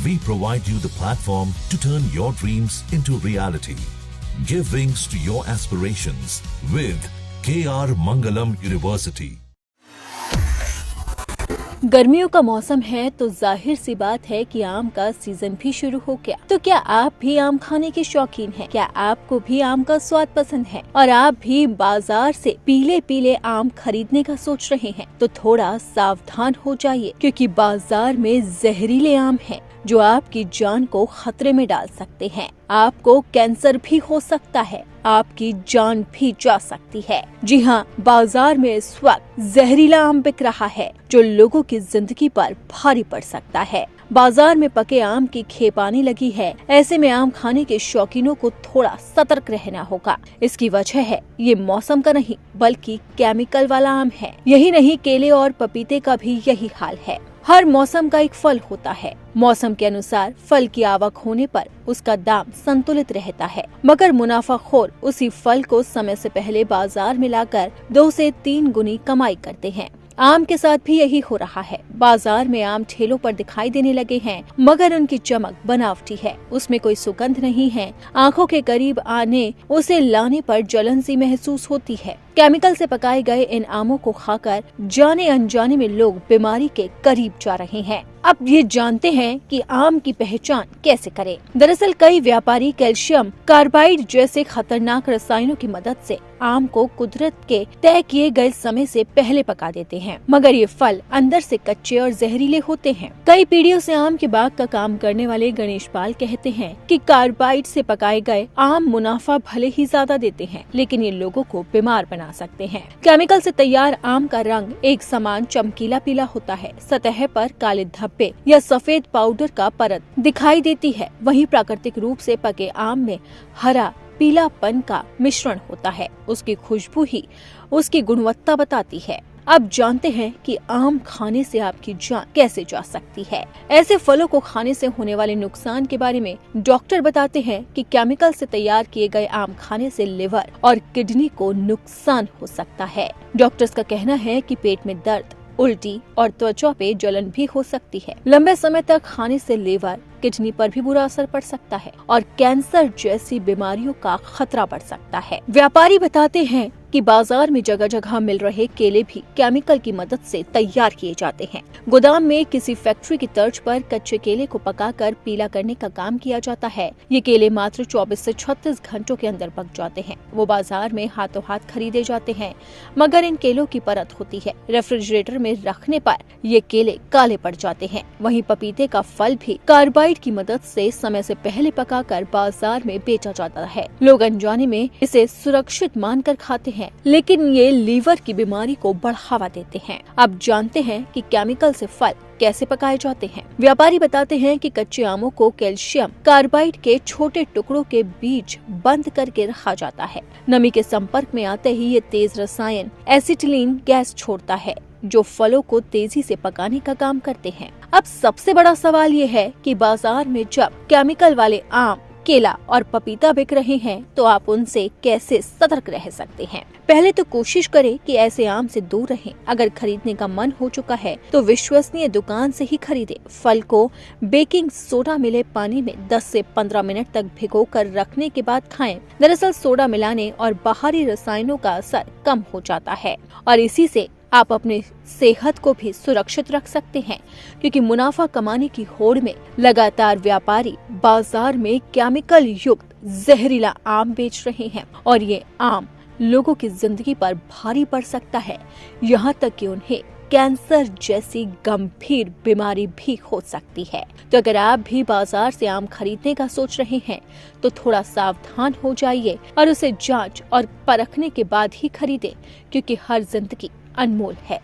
We provide you the platform to turn your dreams into reality. Give wings to your aspirations with KR Mangalam University. गर्मियों का मौसम है तो जाहिर सी बात है कि आम का सीजन भी शुरू हो गया। तो क्या आप भी आम खाने के शौकीन हैं? क्या आपको भी आम का स्वाद पसंद है और आप भी बाजार से पीले पीले आम खरीदने का सोच रहे हैं? तो थोड़ा सावधान हो जाइए, क्योंकि बाजार में जहरीले आम हैं जो आपकी जान को खतरे में डाल सकते हैं। आपको कैंसर भी हो सकता है, आपकी जान भी जा सकती है। जी हाँ, बाजार में इस वक्त जहरीला आम बिक रहा है जो लोगों की जिंदगी पर भारी पड़ सकता है। बाजार में पके आम की खेप आने लगी है। ऐसे में आम खाने के शौकीनों को थोड़ा सतर्क रहना होगा। इसकी वजह है ये मौसम का नहीं बल्कि केमिकल वाला आम है। यही नहीं, केले और पपीते का भी यही हाल है। हर मौसम का एक फल होता है। मौसम के अनुसार फल की आवक होने पर उसका दाम संतुलित रहता है, मगर मुनाफाखोर उसी फल को समय से पहले बाजार में लाकर 2 से 3 गुनी कमाई करते हैं। आम के साथ भी यही हो रहा है। बाजार में आम ठेलों पर दिखाई देने लगे हैं, मगर उनकी चमक बनावटी है। उसमें कोई सुगंध नहीं है। आंखों के करीब आने उसे लाने पर जलन सी महसूस होती है। केमिकल से पकाए गए इन आमों को खाकर जाने अनजाने में लोग बीमारी के करीब जा रहे हैं। अब ये जानते हैं कि आम की पहचान कैसे करें। दरअसल कई व्यापारी कैल्शियम कार्बाइड जैसे खतरनाक रसायनों की मदद से आम को कुदरत के तय किए गए समय से पहले पका देते हैं, मगर ये फल अंदर से कच्चे और जहरीले होते हैं। कई पीढ़ियों से आम के बाग का काम करने वाले गणेश पाल कहते हैं कि कार्बाइड से पकाए गए आम मुनाफा भले ही ज्यादा देते हैं, लेकिन ये लोगों को बीमार बना सकते हैं। केमिकल से तैयार आम का रंग एक समान चमकीला पीला होता है। सतह पर काले धब्बे या सफेद पाउडर का परत दिखाई देती है। वहीं प्राकृतिक रूप से पके आम में हरा पीलापन का मिश्रण होता है। उसकी खुशबू ही उसकी गुणवत्ता बताती है। अब जानते हैं कि आम खाने से आपकी जान कैसे जा सकती है। ऐसे फलों को खाने से होने वाले नुकसान के बारे में डॉक्टर बताते हैं कि केमिकल से तैयार किए गए आम खाने से लिवर और किडनी को नुकसान हो सकता है। डॉक्टर्स का कहना है कि पेट में दर्द, उल्टी और त्वचा पे जलन भी हो सकती है। लंबे समय तक खाने से लिवर, किडनी पर भी बुरा असर पड़ सकता है और कैंसर जैसी बीमारियों का खतरा बढ़ सकता है। व्यापारी बताते हैं कि बाजार में जगह जगह मिल रहे केले भी केमिकल की मदद से तैयार किए जाते हैं। गोदाम में किसी फैक्ट्री की तर्ज पर कच्चे केले को पकाकर पीला करने का काम किया जाता है। ये केले मात्र 24 से 36 घंटों के अंदर पक जाते हैं। वो बाजार में हाथों हाथ खरीदे जाते हैं, मगर इन केलों की परत होती है। रेफ्रिजरेटर में रखने पर ये केले काले पड़ जाते हैं। वहीं पपीते का फल भी कार्बाइड की मदद से समय से पहले पकाकर बाजार में बेचा जाता है। लोग अनजाने में इसे सुरक्षित मानकर खाते हैं, लेकिन ये लीवर की बीमारी को बढ़ावा देते हैं। अब जानते हैं कि केमिकल से फल कैसे पकाए जाते हैं। व्यापारी बताते हैं कि कच्चे आमों को कैल्शियम कार्बाइड के छोटे टुकड़ों के बीच बंद करके रखा जाता है। नमी के संपर्क में आते ही ये तेज रसायन एसिटिलीन गैस छोड़ता है, जो फलों को तेजी से पकाने का काम करते हैं। अब सबसे बड़ा सवाल ये है कि बाजार में जब केमिकल वाले आम, केला और पपीता बिक रहे हैं तो आप उनसे कैसे सतर्क रह सकते हैं। पहले तो कोशिश करें कि ऐसे आम से दूर रहें। अगर खरीदने का मन हो चुका है तो विश्वसनीय दुकान से ही खरीदें। फल को बेकिंग सोडा मिले पानी में 10 से 15 मिनट तक भिगोकर रखने के बाद खाएं। दरअसल सोडा मिलाने और बाहरी रसायनों का असर कम हो जाता है और इसी से आप अपने सेहत को भी सुरक्षित रख सकते हैं, क्योंकि मुनाफा कमाने की होड़ में लगातार व्यापारी बाजार में केमिकल युक्त जहरीला आम बेच रहे हैं और ये आम लोगों की जिंदगी पर भारी पड़ सकता है। यहाँ तक कि उन्हें कैंसर जैसी गंभीर बीमारी भी हो सकती है। तो अगर आप भी बाजार से आम खरीदने का सोच रहे हैं तो थोड़ा सावधान हो जाइए और उसे जांच और परखने के बाद ही खरीदें, क्योंकि हर जिंदगी अनमोल है।